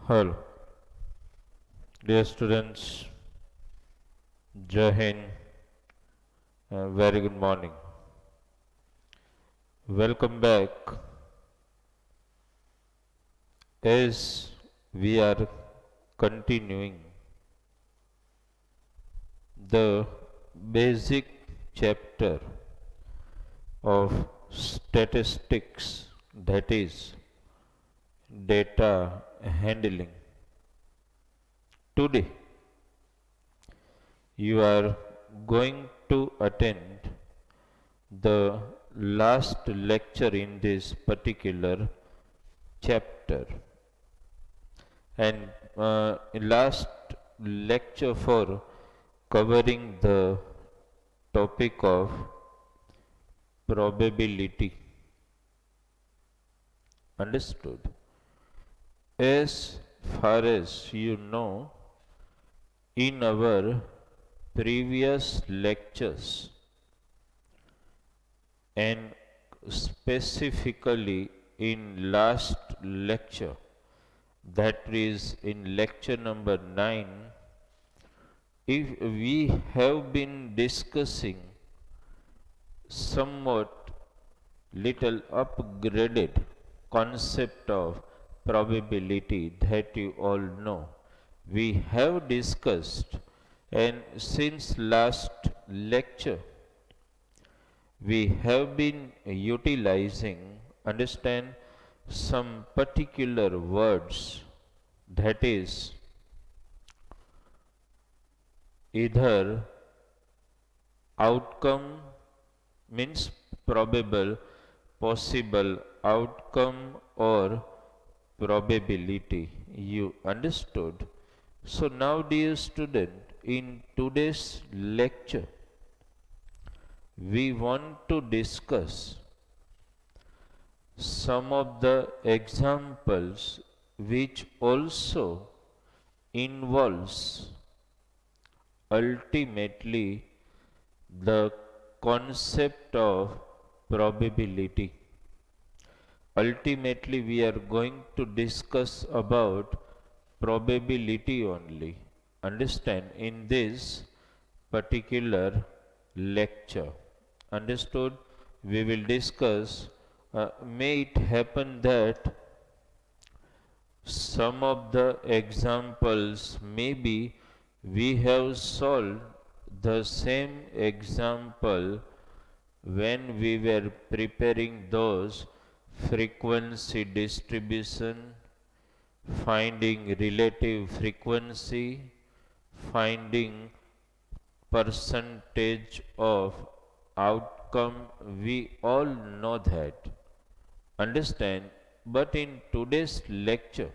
Hello, dear students, Jai Hind, very good morning. Welcome back as we are continuing the basic chapter of statistics, that is, data handling. Today, you are going to attend the last lecture in this particular chapter, and last lecture for covering the topic of probability. Understood? As far as you know, in our previous lectures, and specifically in last lecture, that is in lecture number 9, if we have been discussing somewhat little upgraded concept of probability that you all know. We have discussed, and since last lecture we have been utilizing, understand, some particular words, that is either outcome means probable, possible outcome, or probability. You understood? So now, dear student, in today's lecture we want to discuss some of the examples which also involves ultimately the concept of probability. Ultimately, we are going to discuss about probability only. Understand, in this particular lecture. Understood? We will discuss. May it happen that some of the examples, maybe we have solved the same example when we were preparing those frequency distribution, finding relative frequency, finding percentage of outcome. We all know that. Understand? But in today's lecture,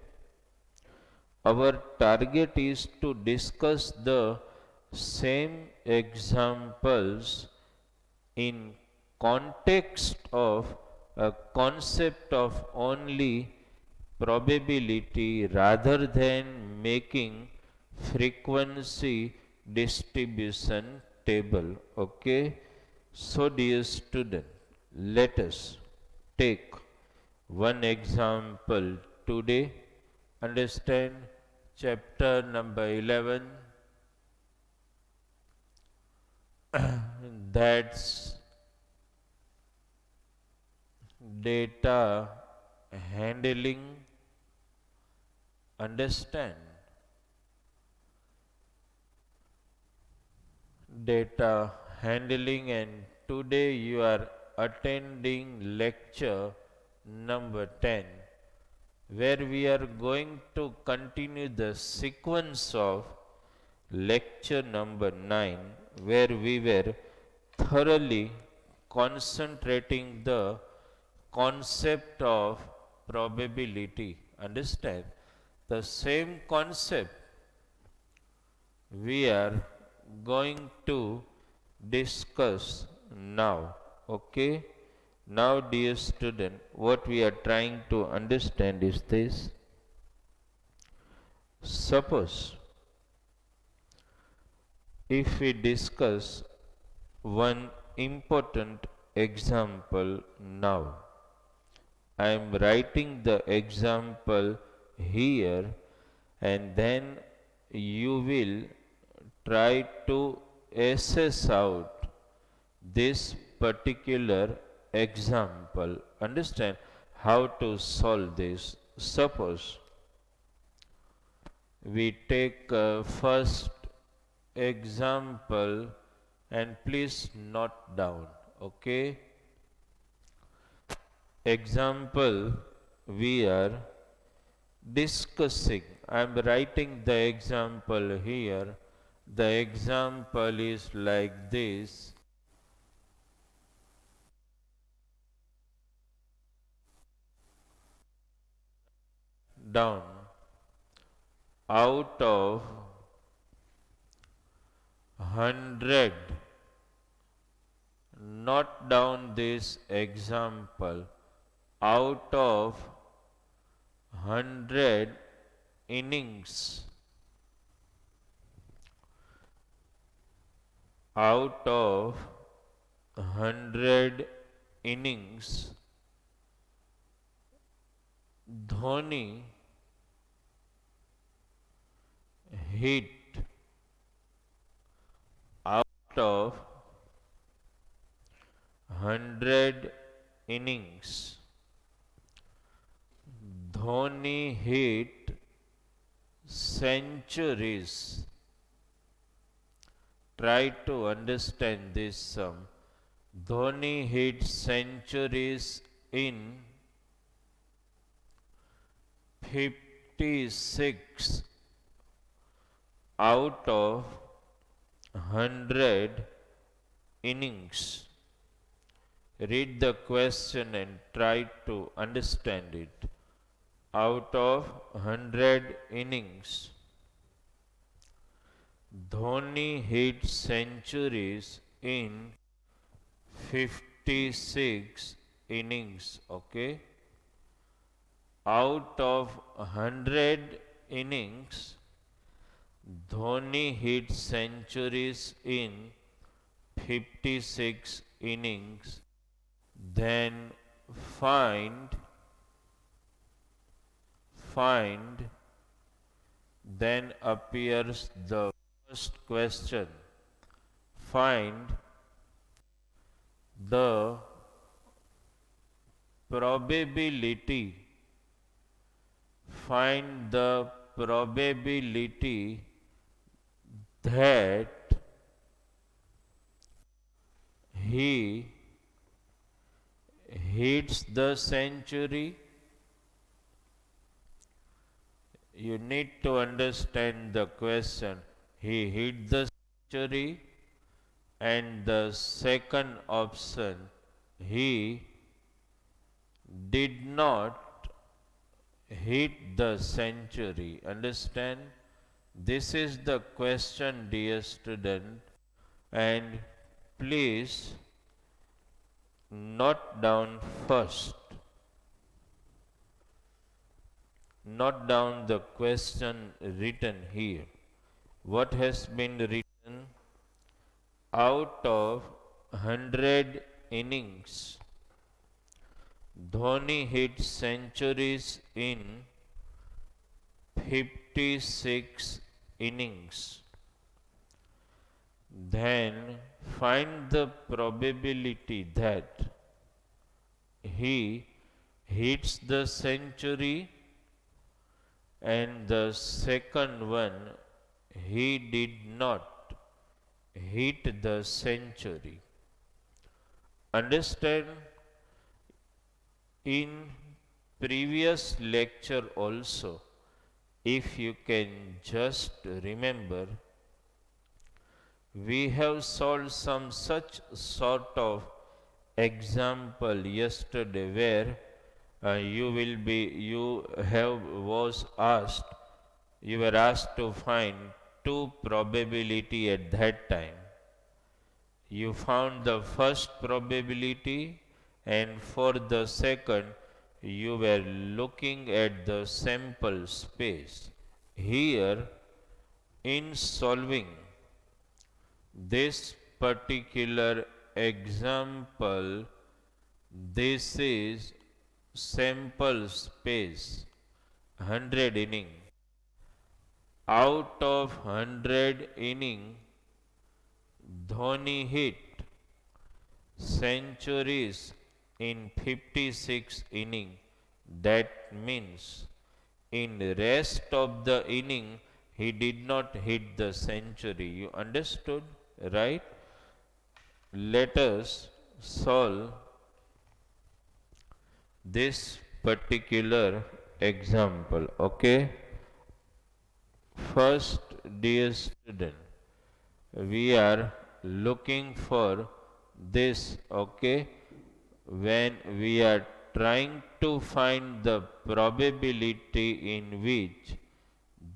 our target is to discuss the same examples in context of a concept of only probability rather than making frequency distribution table. Okay? So, dear student, let us take one example today. Understand, chapter number 11, that's data handling. Understand, data handling, and today you are attending lecture number 10, where we are going to continue the sequence of lecture number 9, where we were thoroughly concentrating the concept of probability. Understand? The same concept we are going to discuss now. Okay? Now, dear student, what we are trying to understand is this. Suppose if we discuss one important example now, I am writing the example here and then you will try to assess out this particular example. Understand how to solve this. Suppose we take first example, and please note down. Okay, example we are discussing. I am writing the example here. The example is like this: down, out of 100. Note down this example: out of 100 innings, out of 100 innings, Dhoni hit, out of 100 innings, Dhoni hit centuries. Try to understand this sum. Dhoni hit centuries in 56 out of 100 innings. Read the question and try to understand it. Out of 100 innings, Dhoni hit centuries in 56 innings. Okay. Out of 100 innings, Dhoni hit centuries in 56 innings. Then find, then appears the first question. Find the probability. Find the probability that he hits the century. You need to understand the question. He hit the century, and the second option, he did not hit the century. Understand? This is the question, dear student, and please note down first. Note down the question written here. What has been written? Out of 100 innings, Dhoni hit centuries in 56 innings. Then find the probability that he hits the century, and the second one, he did not hit the century. Understand? In previous lecture also, if you can just remember, we have solved some such sort of example yesterday where you were asked to find two probability at that time. You found the first probability, and for the second you were looking at the sample space. Here, in solving this particular example, this is sample space 100 inning. out of 100 innings, Dhoni hit centuries in 56 innings. That means in rest of the inning he did not hit the century. You understood, right? Let us solve this particular example. Okay. First, dear student, we are looking for this. Okay. When we are trying to find the probability in which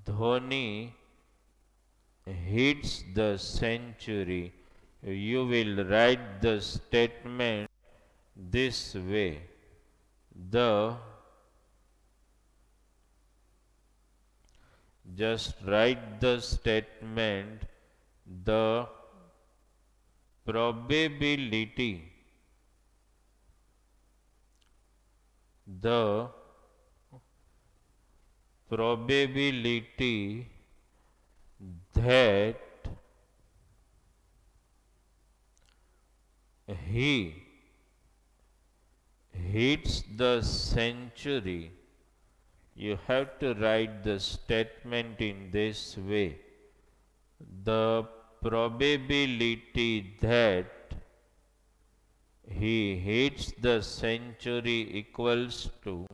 Dhoni hits the century, you will write the statement this way. The Just write the statement, the probability, the probability that he hits the century. You have to write the statement in this way. The probability that he hits the century equals to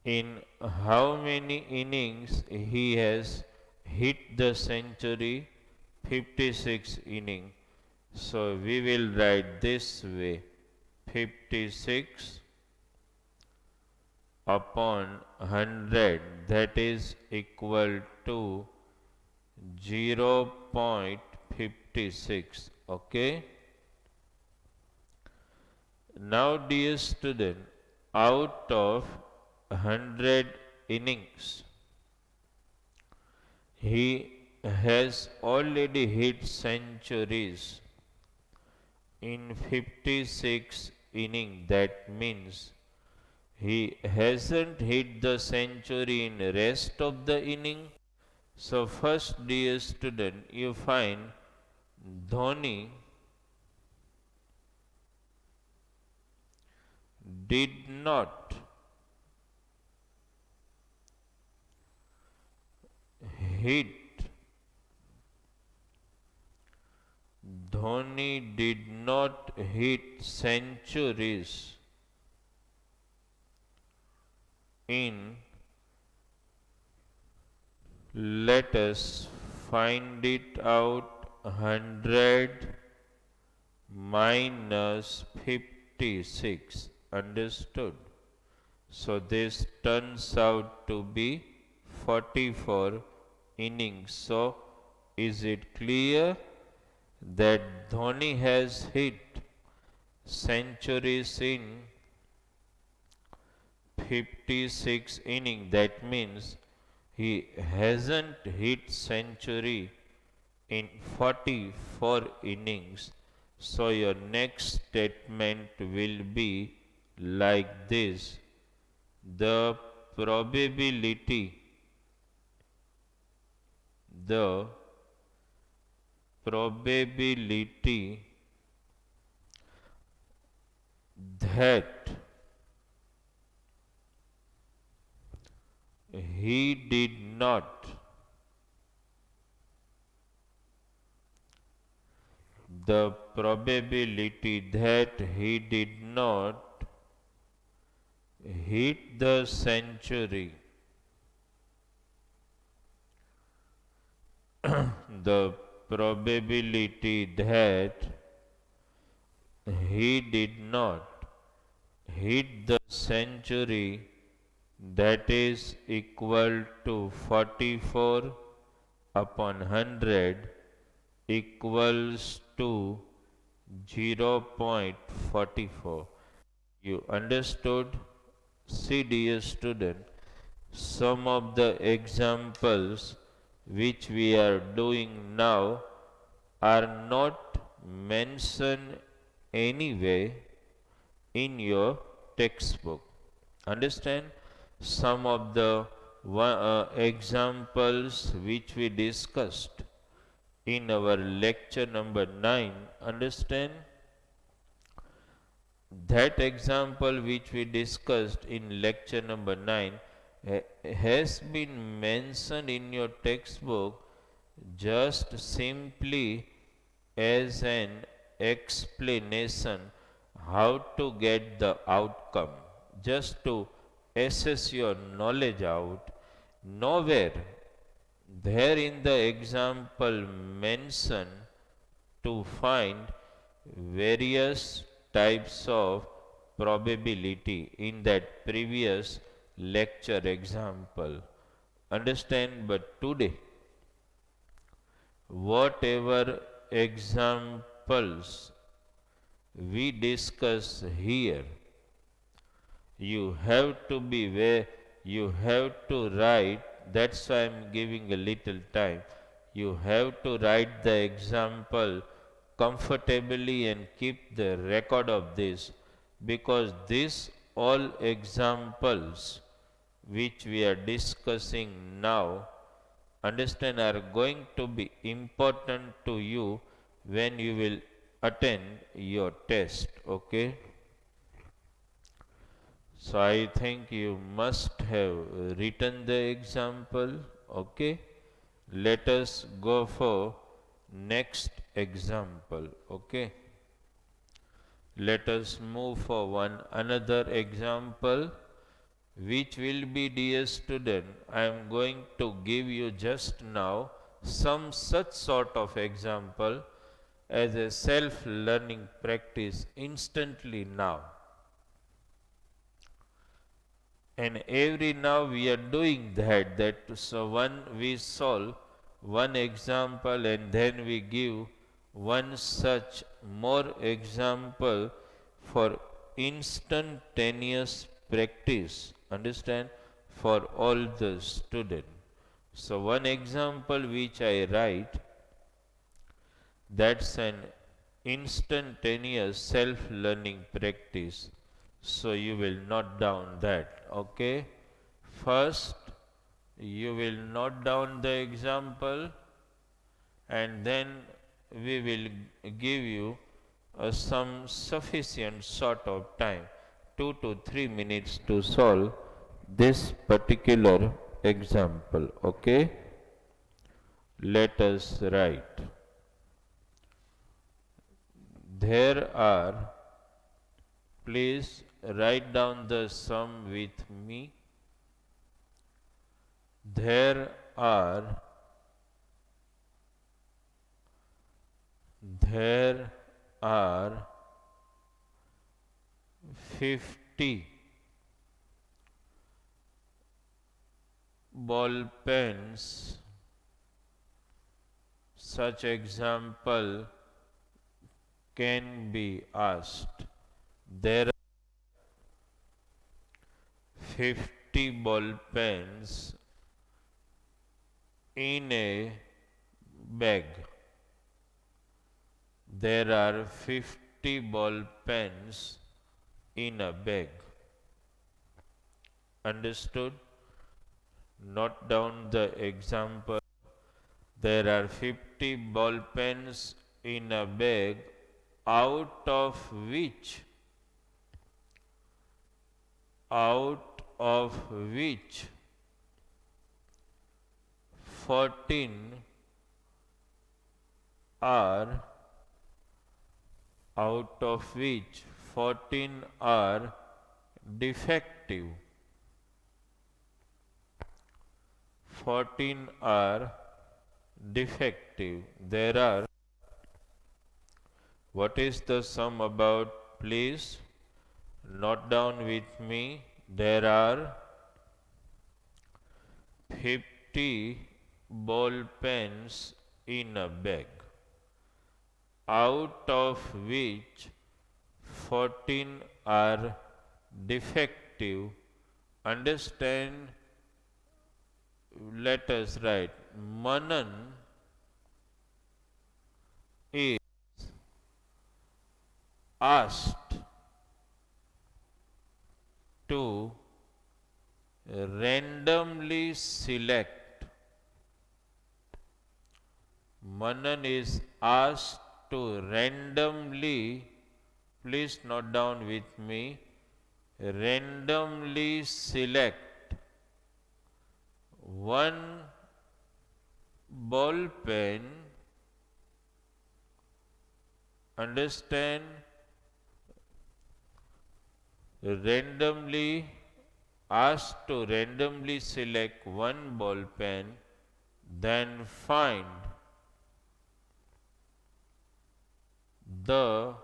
in how many innings he has hit the century, 56 innings. So we will write this way, 56 upon 100, that is equal to 0.56. Okay. Now dear student, out of 100 innings, he has already hit centuries in 56 innings. That means he hasn't hit the century in rest of the inning. So first, dear student, you find Dhoni did not hit Dhoni did not hit centuries in, let us find it out, 100 minus 56. Understood? So this turns out to be 44 innings. So is it clear that Dhoni has hit centuries in 56 innings? That means he hasn't hit century in 44 innings. So your next statement will be like this: the probability that he did not the probability that he did not hit the century, the probability that he did not hit the century, that is equal to 44 upon 100 equals to 0.44. You understood? See, dear student, some of the examples which we are doing now are not mentioned anyway in your textbook. Understand? Some of the examples which we discussed in our lecture number 9. Understand? That example which we discussed in lecture number 9 has been mentioned in your textbook just simply as an explanation how to get the outcome, just to assess your knowledge out. Nowhere there in the example mentioned to find various types of probability in that previous lecture example. Understand? But today, whatever examples we discuss here, you have to be where you have to write. That's why I'm giving a little time. You have to write the example comfortably and keep the record of this, because these all examples which we are discussing now, understand, are going to be important to you when you will attend your test. Okay, so I think you must have written the example. Okay, let us go for next example. Okay, let us move for one another example, which will be, dear student, I am going to give you just now some such sort of example as a self learning practice instantly now. And every now we are doing that. So one we solve one example and then we give one such more example for instantaneous practice. Understand? For all the student. So one example which I write, that's an instantaneous self learning practice. So you will note down that. Okay, first you will note down the example and then we will give you some sufficient sort of time, 2 to 3 minutes, to solve this particular example. Okay, let us write. There are, please write down the sum with me. There are there are 50 ball pens. Such example can be asked. There are 50 ball pens in a bag. There are 50 ball pens in a bag. Understood? Note down the example. There are 50 ball pens in a bag, out of which 14 are defective. 14 are defective. There are, what is the sum about? Please note down with me. There are 50 ball pens in a bag, out of which 14 are defective. Understand? Let us write. Manan is asked to randomly select. Manan is asked to randomly, please note down with me, randomly select one ball pen, understand, randomly asked to randomly select one ball pen, then find the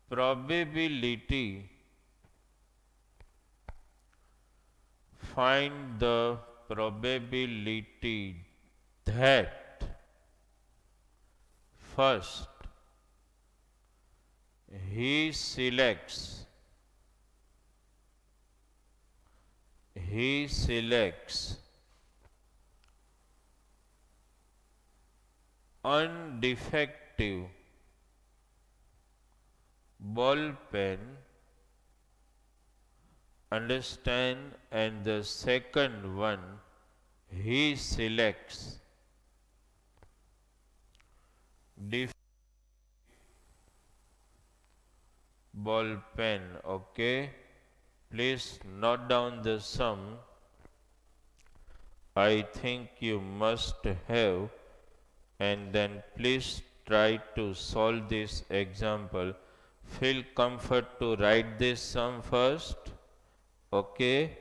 probability, find the probability that first he selects undefective ball pen, understand, and the second one he selects defective ball pen. Okay, please note down the sum. I think you must have, and then please try to solve this example. Feel comfort to write this sum first, okay,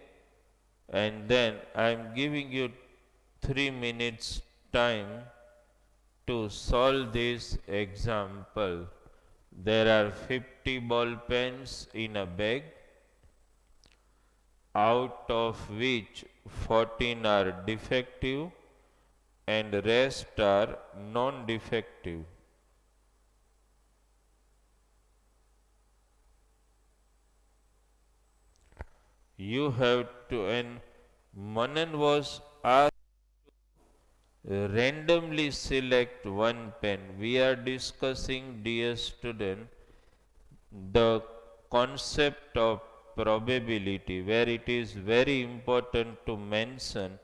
and then I am giving you 3 minutes time to solve this example. There are 50 ball pens in a bag, out of which 14 are defective and rest are non-defective. You have to, and Manan was asked to randomly select one pen. We are discussing, dear student, the concept of probability, where it is very important to mention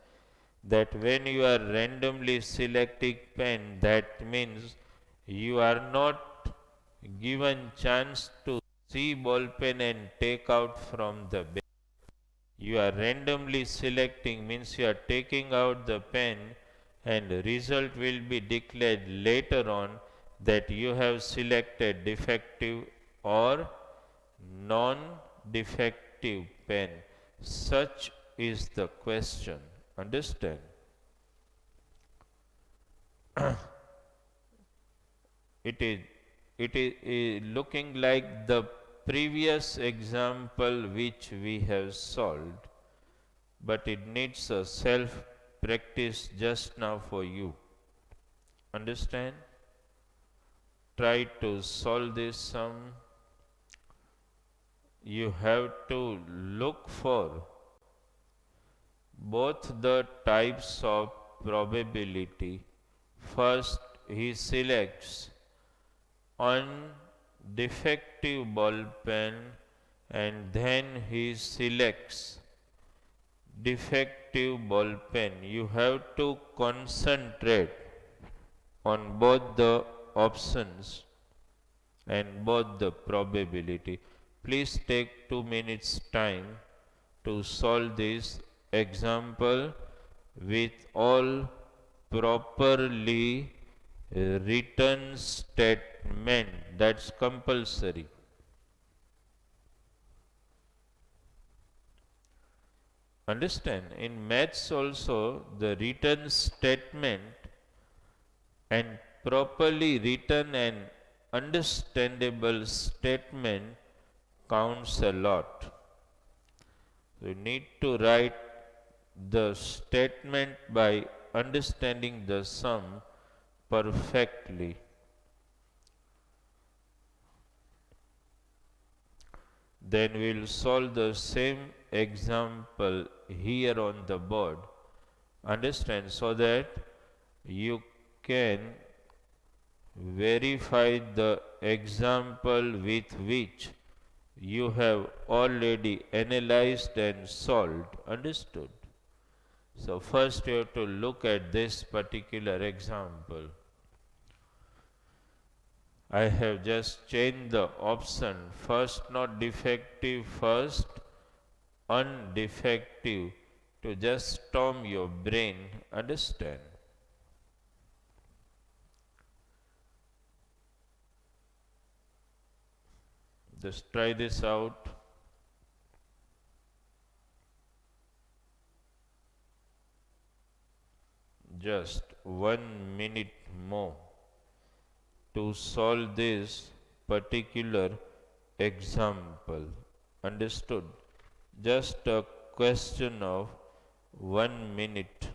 that when you are randomly selecting pen, that means you are not given chance to see ball pen and take out from the bag. You are randomly selecting means you are taking out the pen, and the result will be declared later on that you have selected defective or non-defective pen. Such is the question. Understand? It is looking like the previous example which we have solved, but it needs a self practice just now for you. Understand? Try to solve this sum. You have to look for both the types of probability. First, he selects undefective ball pen, and then he selects defective ball pen. You have to concentrate on both the options and both the probability. Please take 2 minutes time to solve this example with all properly written statement. That's compulsory. Understand? In maths also, the written statement and properly written and understandable statement counts a lot. You need to write the statement by understanding the sum perfectly. Then we will solve the same example here on the board. Understand? So that you can verify the example with which you have already analyzed and solved. Understood? So first you have to look at this particular example. I have just changed the option first not defective, first undefective to just storm your brain. Understand? Just try this out. Just 1 minute more to solve this particular example. Understood? Just a question of 1 minute.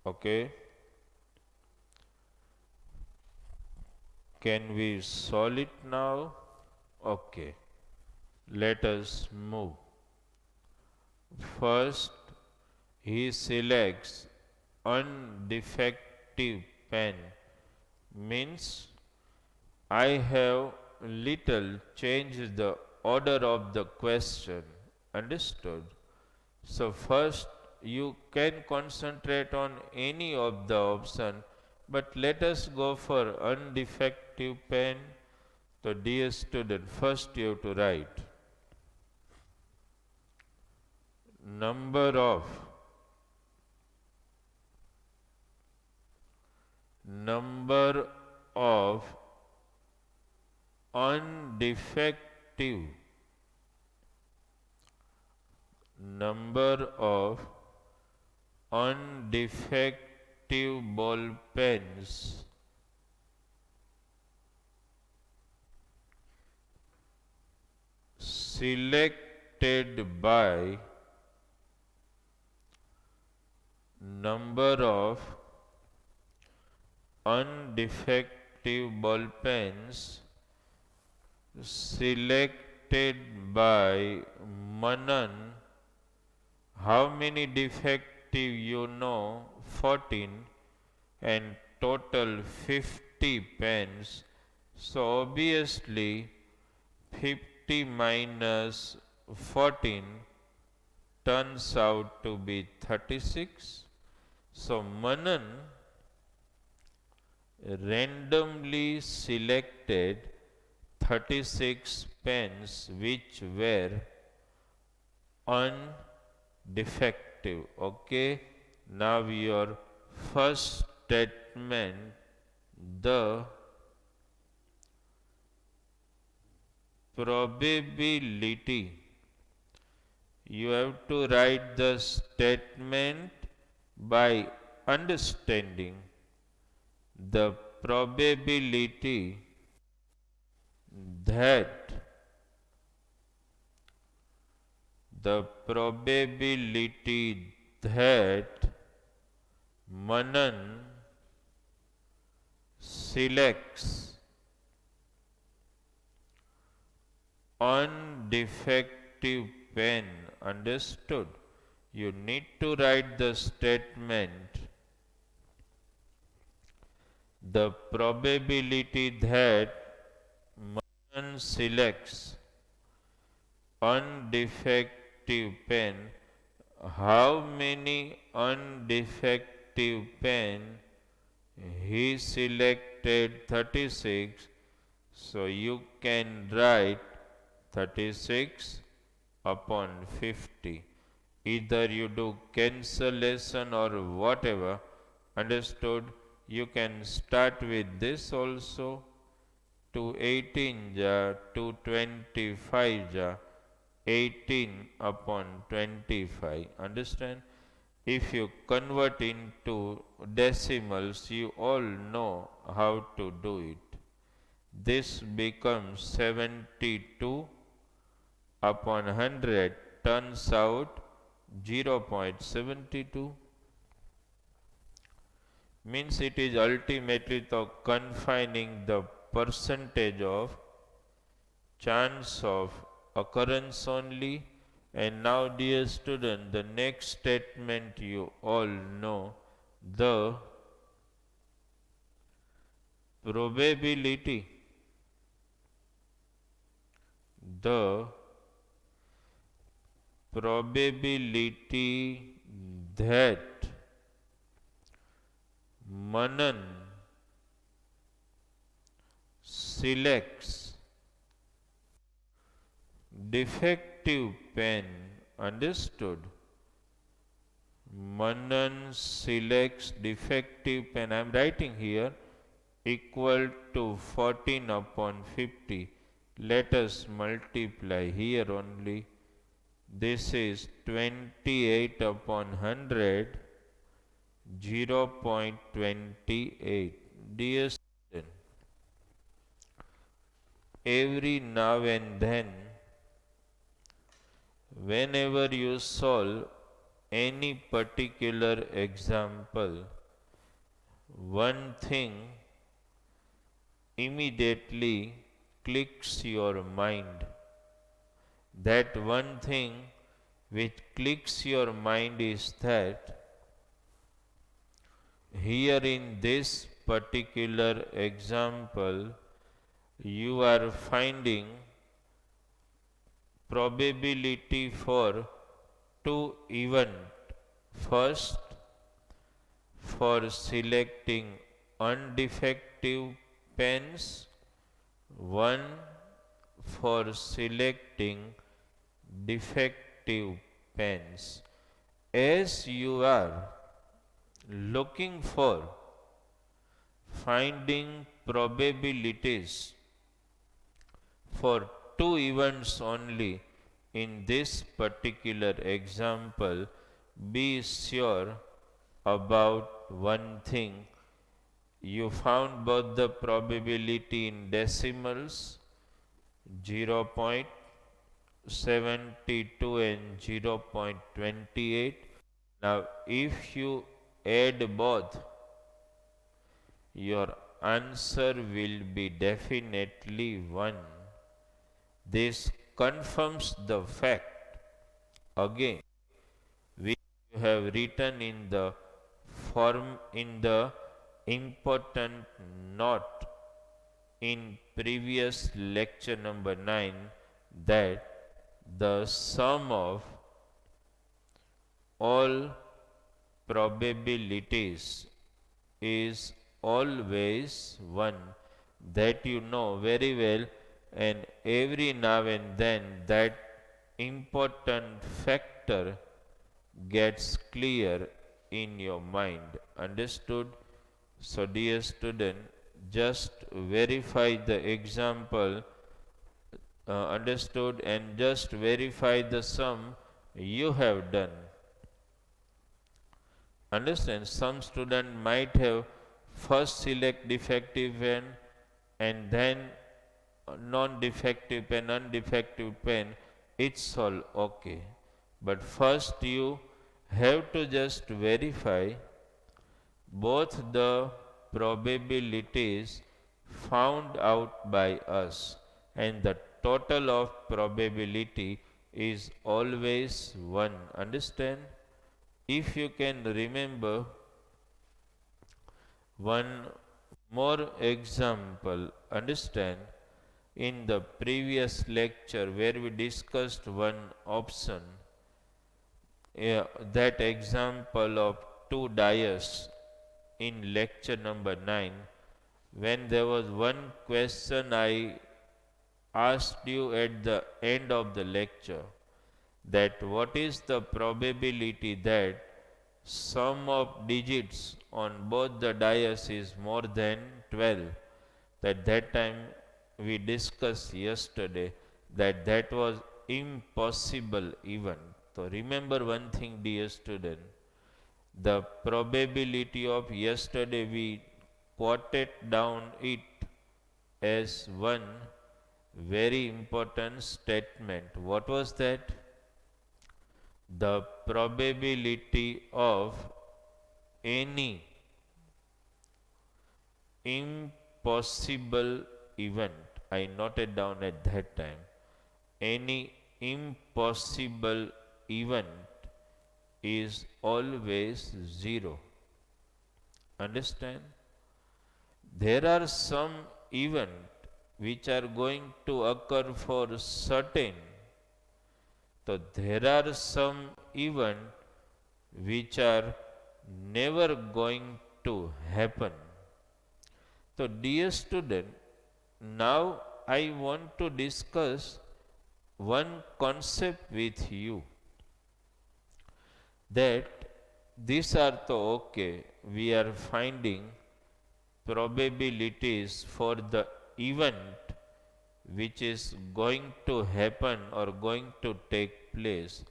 Okay, can we solve it now? Okay, let us move. First, he selects undefective pen, means I have little changed the order of the question. Understood? So first you can concentrate on any of the option, but let us go for undefective pen. So dear student, first you have to write number of undefective number of undefective ball pens selected by number of undefective ball pens selected by Manan. How many defective you know? 14, and total 50 pens. So obviously 50 minus 14 turns out to be 36. So Manan randomly selected 36 pens which were undefective. Okay, now your first statement, the probability, you have to write the statement by understanding the probability that Manan selects undefective pen. Understood? You need to write the statement. The probability that Manan selects undefective pen. How many undefective pen? He selected 36. So you can write 36 upon 50. Either you do cancellation or whatever. Understood? You can start with this also. 218 ja, 225 ja, 18 upon 25. Understand? If you convert into decimals, you all know how to do it. This becomes 72 upon 100, turns out 0.72. Means it is ultimately the confining the percentage of chance of occurrence only. And now, dear student, the next statement you all know, the probability, the probability that Manan selects defective pen, understood? Manan selects defective pen, I am writing here, equal to 14 upon 50. Let us multiply here only. This is 28 upon 100, 0.28. Dear student, every now and then, whenever you solve any particular example, one thing immediately clicks your mind. That one thing which clicks your mind is that here in this particular example, you are finding probability for two events. First, for selecting undefective pens, one for selecting defective pens. As you are looking for finding probabilities for two events only in this particular example, be sure about one thing. You found both the probability in decimals, 0.72 and 0.28. Now, if you add both, your answer will be definitely 1. This confirms the fact again which you have written in the form in the important note in previous lecture number 9, that the sum of all probabilities is always 1. That you know very well, and every now and then that important factor gets clear in your mind. Understood? So, dear student, just verify the example, understood, and just verify the sum you have done. Understand? Some student might have first select defective pen and then non-defective pen, undefective pen. It's all okay. But first you have to just verify both the probabilities found out by us, and the total of probability is always 1. Understand? If you can remember one more example, understand, in the previous lecture where we discussed one option, that example of two dias in lecture number 9, when there was one question I asked you at the end of the lecture, that what is the probability that sum of digits on both the dias is more than 12. That time we discussed yesterday that was impossible even. So remember one thing, dear student, the probability of yesterday we quoted down it as one very important statement. What was that? The probability of any impossible event. I noted down at that time. Any impossible event is always zero. Understand? There are some event which are going to occur for certain. So there are some event which are never going to happen. So dear student, now I want to discuss one concept with you, that these are the okay, we are finding probabilities for the event which is going to happen or going to take place,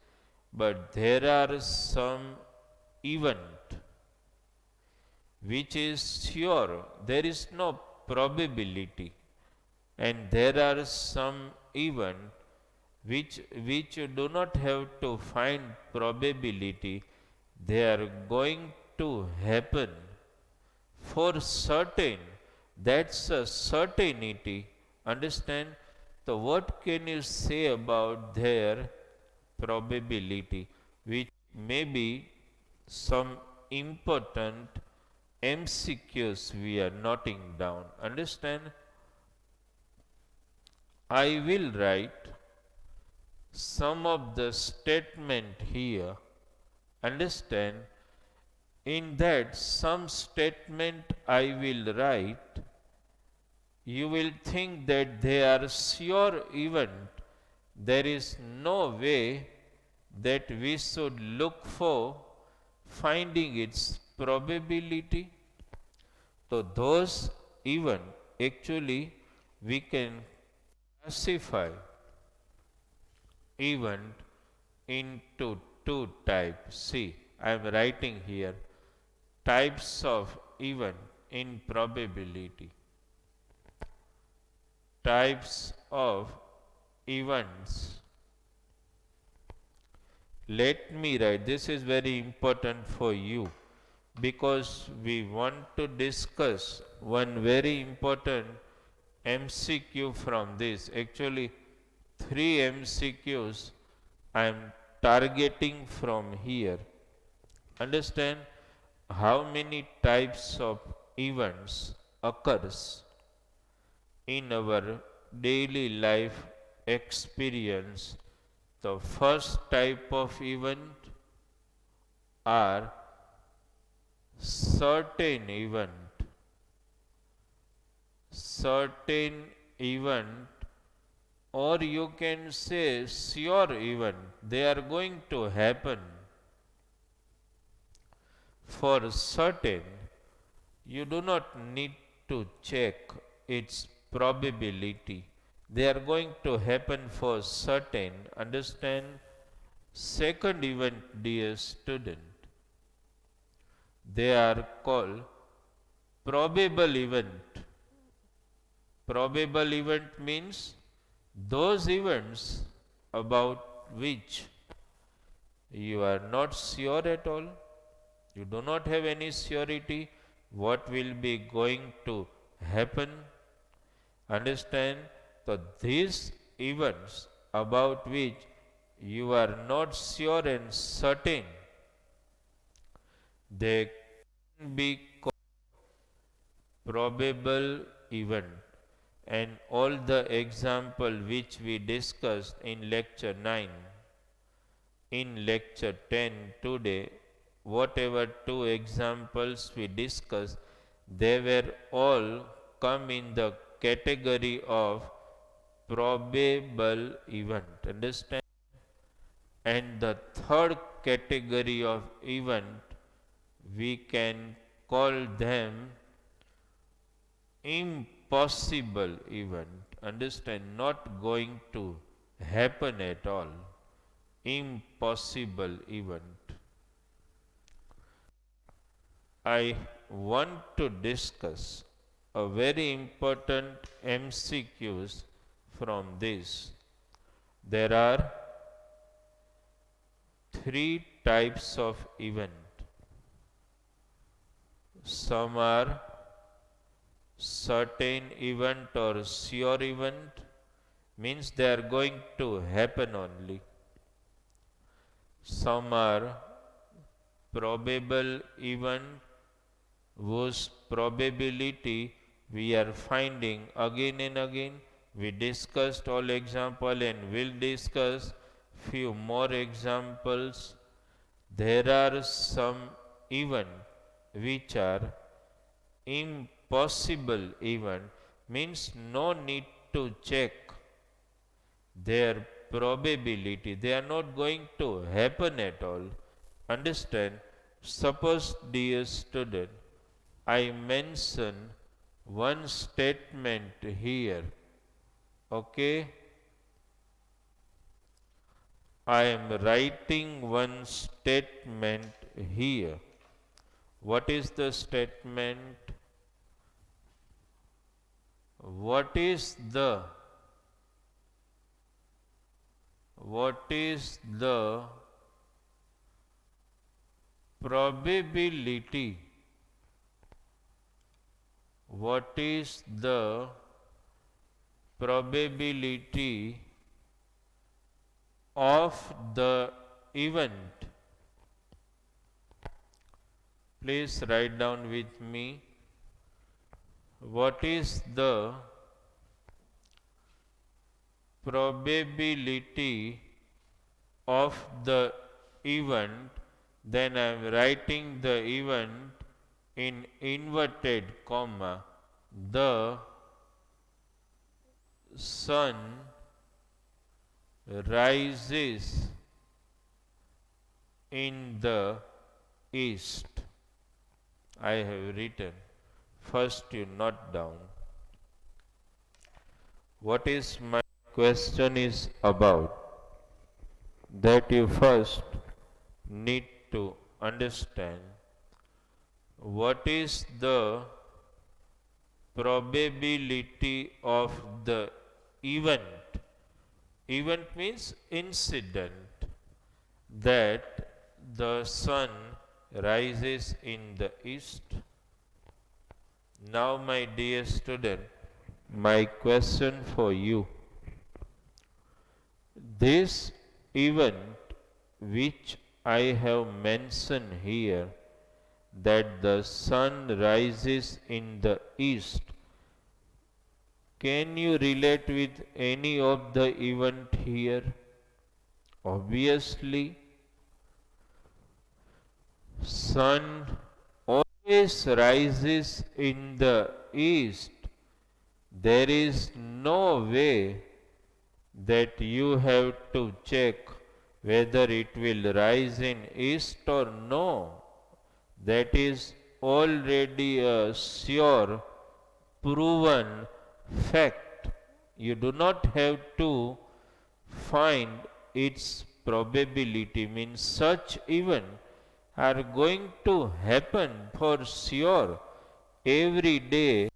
but there are some event which is sure, there is no probability, and there are some event which you do not have to find probability, they are going to happen for certain. That's a certainty. Understand? So what can you say about their probability, which may be some important MCQs we are noting down. Understand? I will write some of the statement here. Understand? In that some statement I will write, you will think that they are sure event. There is no way that we should look for finding its probability. So those event actually we can classify event into two types. See, I am writing here types of event in probability. Types of events. Let me write, this is very important for you because we want to discuss one very important MCQ from this. Actually, 3 MCQs I am targeting from here. Understand how many types of events occurs in our daily life experience. The first type of event are certain event. Certain event, or you can say sure event. They are going to happen. For certain, you do not need to check its probability. They are going to happen for certain. Understand? Second event, dear student, they are called probable event. Probable event means those events about which you are not sure at all. You do not have any surety what will be going to happen. Understand? So these events about which you are not sure and certain, they can be called probable event. And all the example which we discussed in lecture 9, in lecture 10 today, whatever two examples we discussed, they were all come in the category of probable event. Understand? And the third category of event, we can call them impossible event. Understand? Not going to happen at all. Impossible event. I want to discuss a very important MCQs from this. There are 3 types of event. Some are certain event or sure event means they are going to happen only. Some are probable event whose probability we are finding again and again. We discussed all example and will discuss few more examples. There are some event which are impossible event means no need to check their probability. They are not going to happen at all. Understand? Suppose, dear student, I mention one statement here. Okay? I am writing one statement here. What is the statement? What is the probability? What is the probability of the event? Please write down with me. What is the probability of the event? Then I am writing the event in inverted comma. The sun rises in the east. I have written. First you note down. What is my question is about? That you first need to understand. What is the probability of the event? Event means incident, that the sun rises in the east. Now, my dear student, my question for you. This event which I have mentioned here, that the sun rises in the east, can you relate with any of the event here? Obviously, sun always rises in the east. There is no way that you have to check whether it will rise in east or no. That is already a sure, proven fact. You do not have to find its probability, means such event are going to happen for sure every day,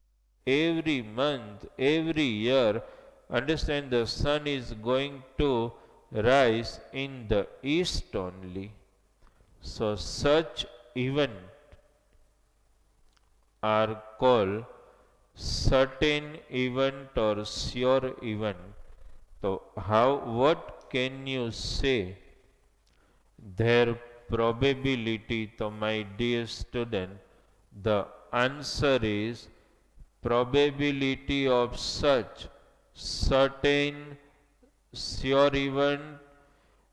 every month, every year. Understand, the sun is going to rise in the east only. So such event are called certain event or sure event. So what can you say their probability? So my dear student, the answer is probability of such certain sure event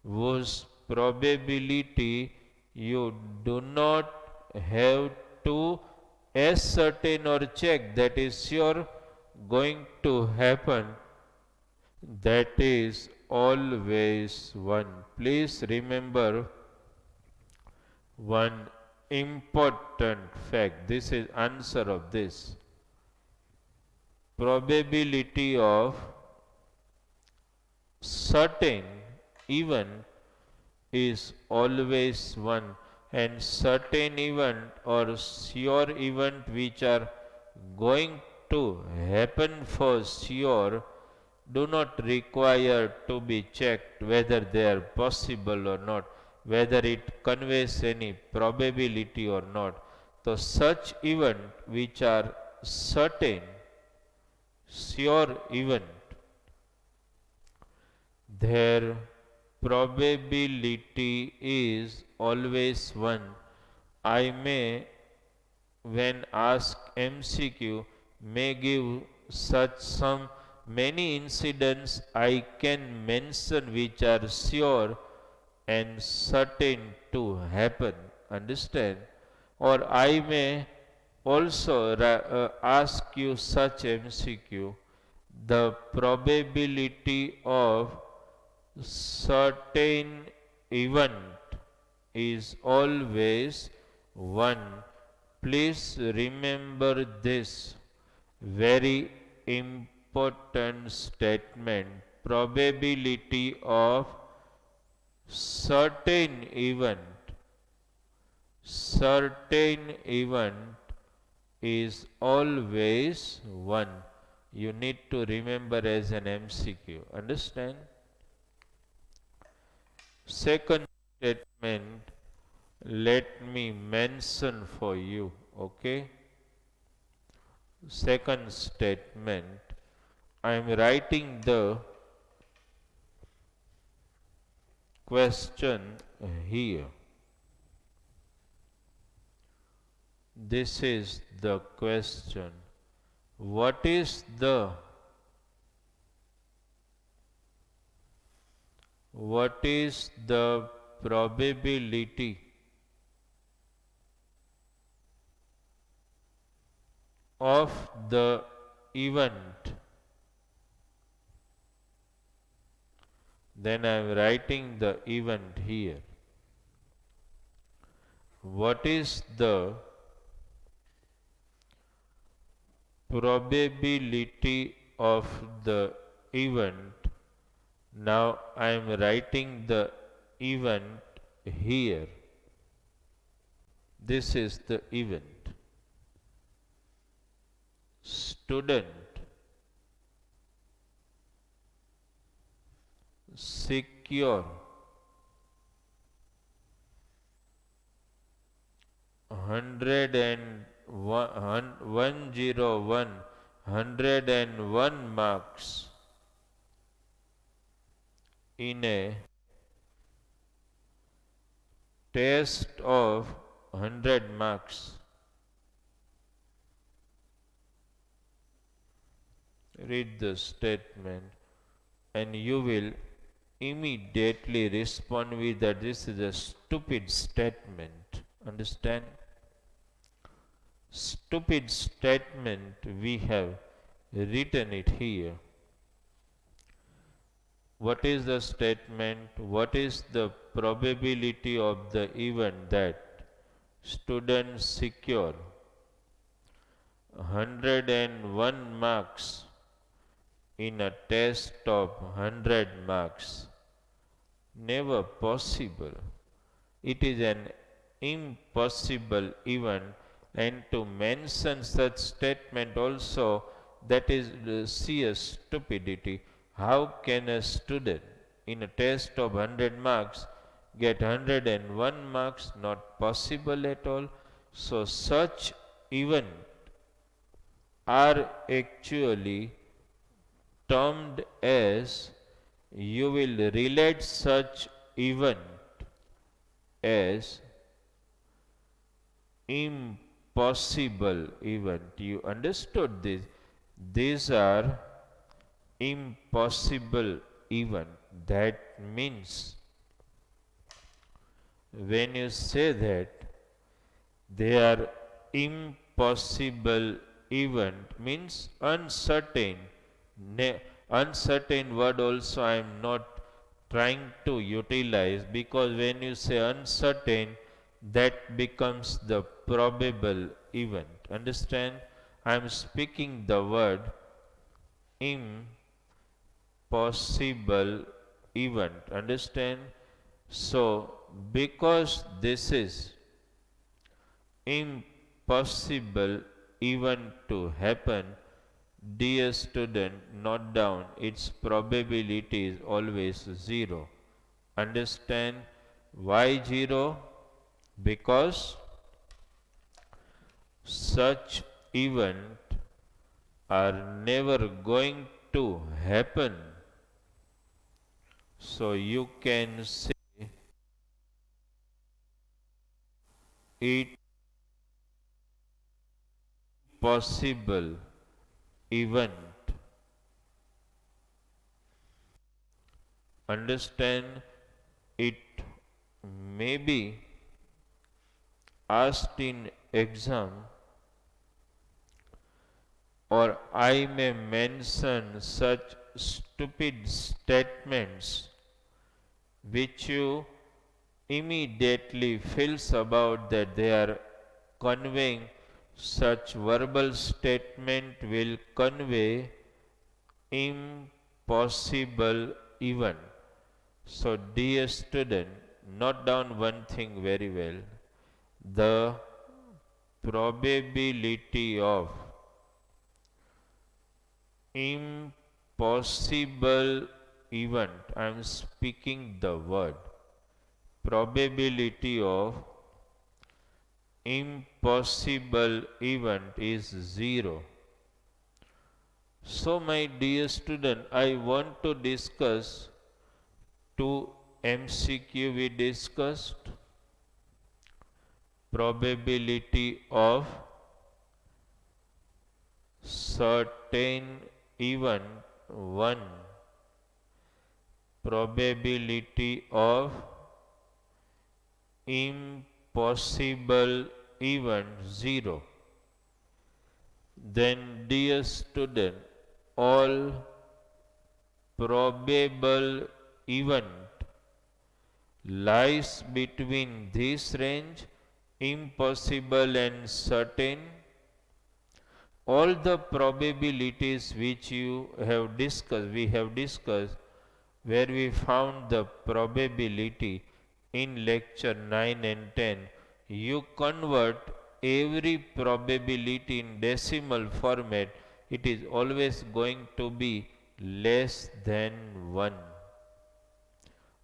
whose probability you do not have to ascertain or check, that is sure going to happen, that is always 1. Please remember one important fact. This is answer of this. Probability of certain event is always 1, and certain event or sure event which are going to happen for sure do not require to be checked whether they are possible or not, whether it conveys any probability or not. So such event which are certain, sure event, their probability is always 1. I may, when asked MCQ, may give such some many incidents I can mention which are sure and certain to happen. Understand? Or I may also ask you such MCQ. The probability of certain event is always 1. Please remember this very important statement. Probability of certain event is always 1. You need to remember as an MCQ. Understand? Second statement, let me mention for you. Okay? Second statement, I am writing the question here. This is the question. What is the probability of the event? Then I am writing the event here. What is the probability of the event? Now I am writing the event here. This is the event. Student secure 101 marks in a test of 100 marks. Read the statement and you will immediately respond with that this is a stupid statement. Understand? Stupid statement, we have written it here. What is the statement? What is the probability of the event that students secure 101 marks in a test of 100 marks? Never possible. It is an impossible event, and to mention such statement also, that is sheer stupidity. How can a student in a test of 100 marks get 101 marks? Not possible at all. So such event are actually termed as, you will relate such event as impossible event. You understood this? These are impossible event. That means when you say that they are impossible event, means uncertain. Uncertain word also I am not trying to utilize, because when you say uncertain, that becomes the probable event. Understand? I am speaking the word impossible event. Understand? So because this is impossible event to happen, dear student, note down its probability is always 0. Understand why 0? Because such event are never going to happen. So you can say it possible event. Understand, it may be asked in exam, or I may mention such stupid statements which you immediately feels about that they are conveying. Such verbal statement will convey impossible event. So dear student, note down one thing very well. The probability of impossible event, I am speaking the word, probability of impossible event is 0. So my dear student, I want to discuss two MCQ we discussed. Probability of certain event 1, probability of impossible event 0. Then dear student, all probable event lies between this range, impossible and certain. All the probabilities which we have discussed, where we found the probability in lecture 9 and 10, you convert every probability in decimal format, it is always going to be less than 1.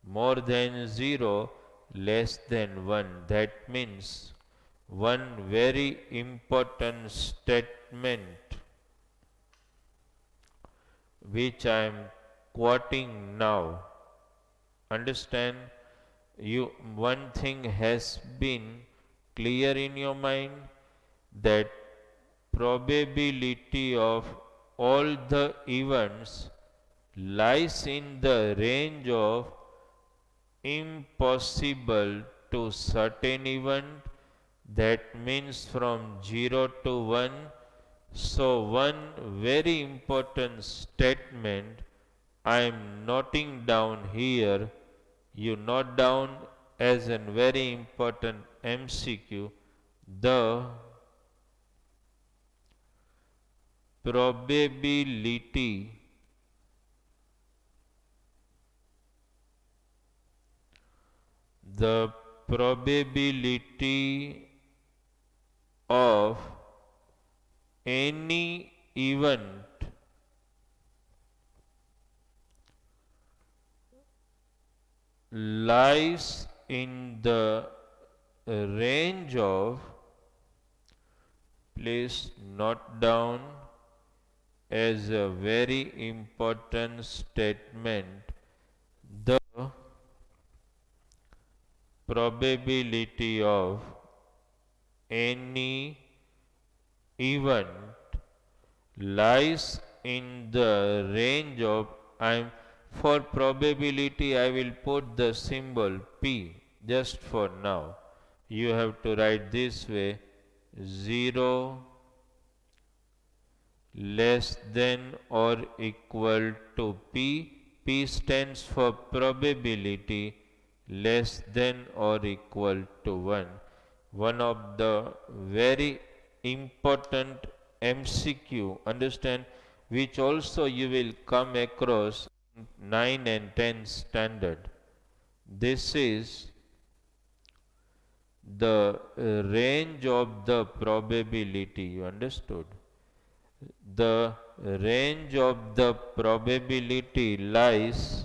More than 0, less than 1. That means one very important statement which I am quoting now. Understand, one thing has been clear in your mind, that probability of all the events lies in the range of impossible to certain event, that means from 0 to 1. So one very important statement I am noting down here, you note down as a very important MCQ, the probability the probability of any event lies in the range of, please note down as a very important statement, the probability of any event lies in the range of, for probability I will put the symbol P just for now. You have to write this way: 0 less than or equal to P. P stands for probability less than or equal to 1. One of the very important MCQ, understand, which also you will come across in 9 and 10 standard. This is the range of the probability, you understood? The range of the probability lies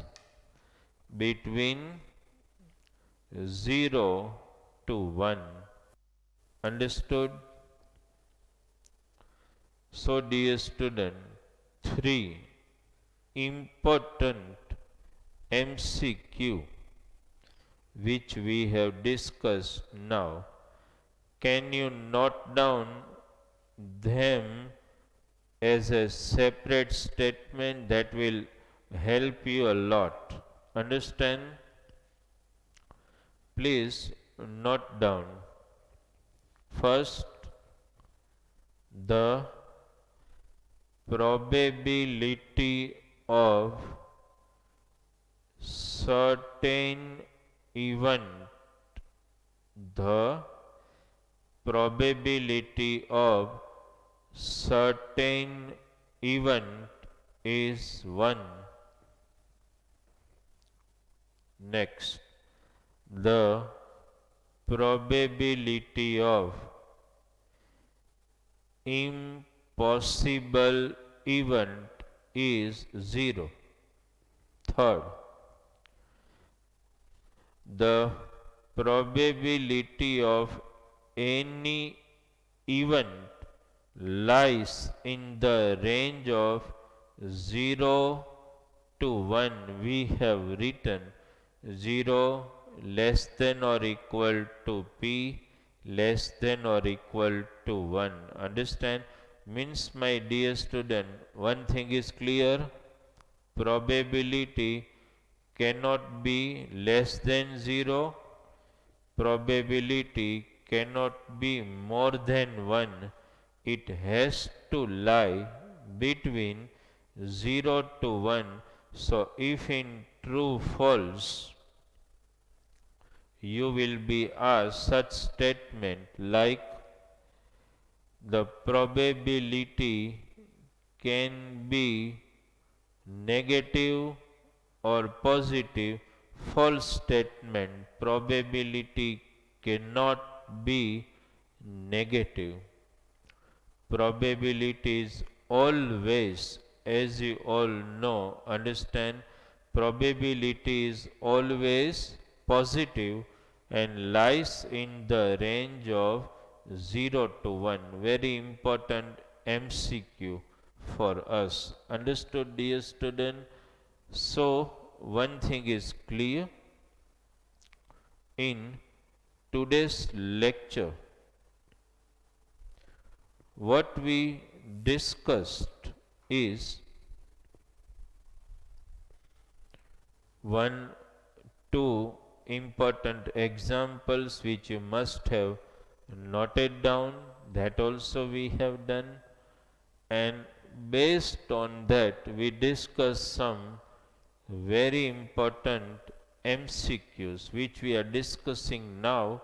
between 0 to 1. Understood? So dear student, three important MCQ which we have discussed now. Can you note down them as a separate statement that will help you a lot? Understand? Please note down. First, the probability of certain event, the probability of certain event is 1. Next, the probability of impossible event is 0. Third, the probability of any event lies in the range of 0 to 1. We have written 0 less than or equal to p less than or equal to 1. Understand? Means, my dear student, one thing is clear: probability cannot be less than 0, probability cannot be more than 1. It has to lie between 0 to 1. So, if in true false, you will be asked such statement like the probability can be negative or positive. False statement: probability cannot be negative. Probability is always, as you all know, understand, probability is always positive and lies in the range of 0 to 1. Very important MCQ for us. Understood, dear student? So, one thing is clear: in today's lecture, what we discussed is one, two important examples which you must have noted down. That also we have done, and based on that we discussed some very important MCQs which we are discussing now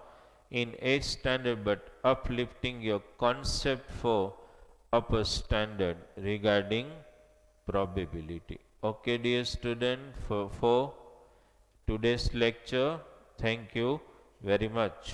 in 8th standard, but uplifting your concept for upper standard regarding probability. Okay, dear student, for today's lecture, thank you very much.